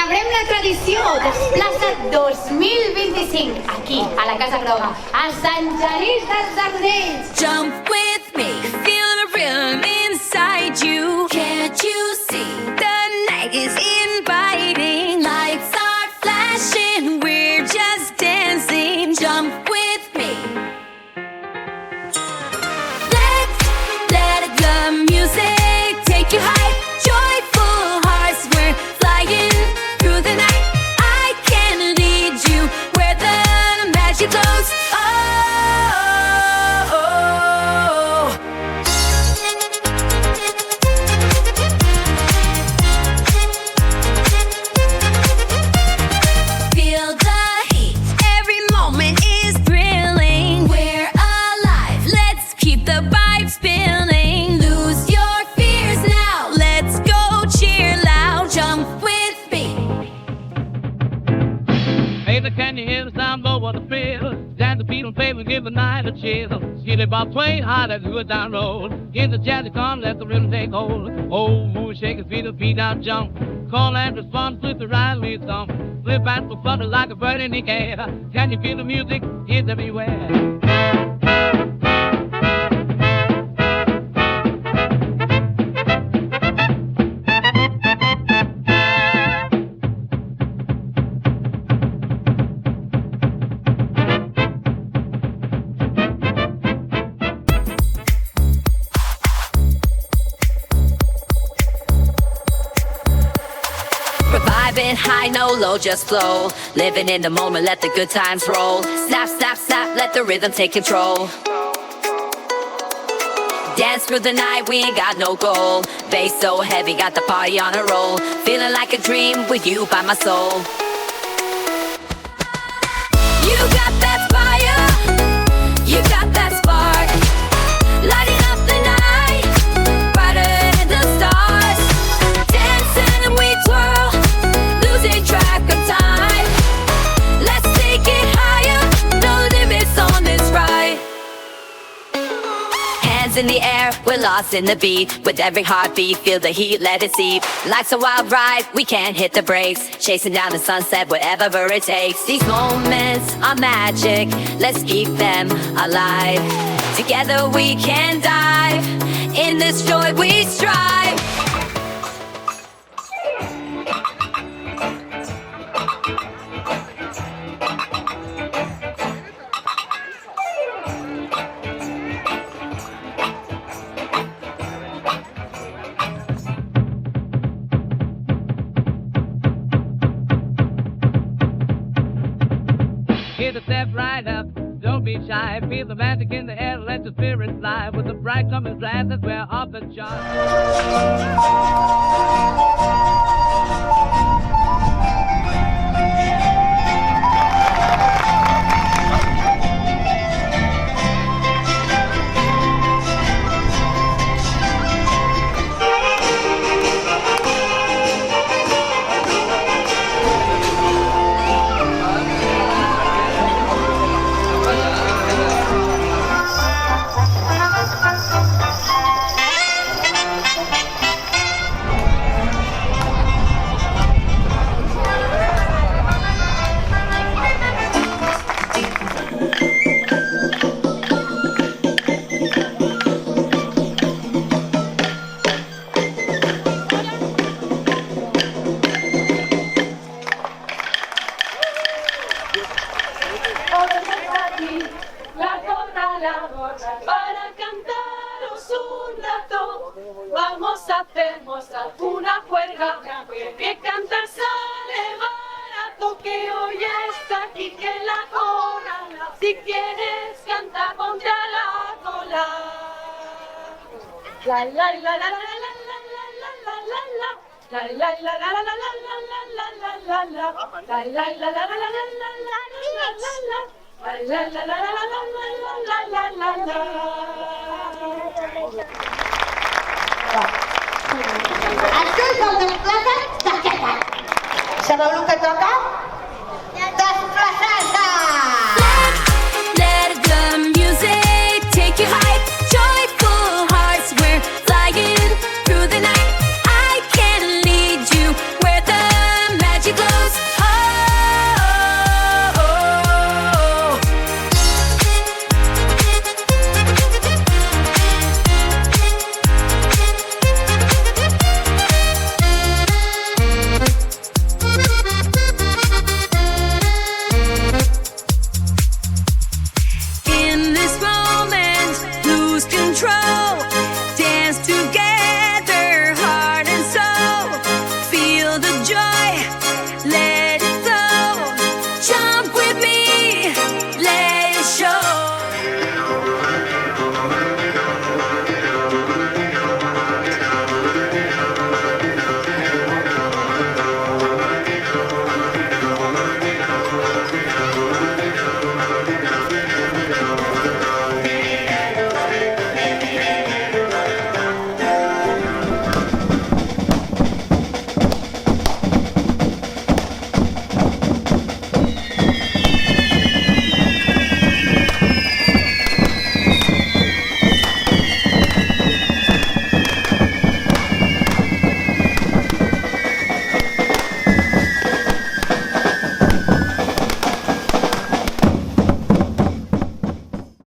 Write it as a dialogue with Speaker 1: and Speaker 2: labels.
Speaker 1: Celebrem la tradició Desplaça't 2025 aquí, a la Casa Groga, a Sant Genís dels Ardents.
Speaker 2: Jump with me, feel the rhythm inside you. Can't you see the night is inviting? Lights are flashing, we're just dancing. Jump with me. Let the music take you high. Joyful hearts, we're flying through the night. I can lead you where the magic glows. Feel the heat, every moment is thrilling. We're alive, let's keep the vibe spilling. Lose your fears now, let's go cheer loud. Jump with me.
Speaker 3: Hey, can you hear the sound blow on the field? Dance the beat on pavement, give the night a chill. Skid it Bob Twain, hard as a good down road. Get the jazzy come, let the rhythm take hold. Oh, move, shake his feet, the feet down, jump. Call and response, flip the right lead thump. Flip back for flutter like a bird in the air. Can you feel the music? It's everywhere.
Speaker 2: Vibing high, no low, just flow. Living in the moment, let the good times roll. Snap, snap, snap, let the rhythm take control. Dance through the night, we ain't got no goal. Bass so heavy, got the party on a roll. Feeling like a dream with you by my soul. You got that fire, you got that spark. Lighting up the night, brighter than the stars. Dancing and we twirl, losing track of time. Let's take it higher, no limits on this ride. Hands in the air, we're lost in the beat. With every heartbeat, feel the heat, let it seep. Life's a wild ride, we can't hit the brakes. Chasing down the sunset, whatever it takes. These moments are magic, let's keep them alive. Together we can dive, in this joy we strive.
Speaker 3: Get a step right up, don't be shy. Feel the magic in the air, let your spirit fly. With the bright coming glasses, we're off the chart.
Speaker 4: Para cantaros un rato, vamos a hacer mostrar una juerga, que cantar sale barato, que hoy está aquí, que la corra, si quieres cantar ponte a la cola. La la la la la la la la la la la. La la la la la la la la la la la. La la la la la la la la la la. La la la la la la la la la la.
Speaker 1: Això és el Desplaça't d'aquesta. Sabeu el que toca? Desplaçar-se!
Speaker 2: Let the music take you high. Joyful hearts, we're flying through the night. I can lead you where the magic glows. joy.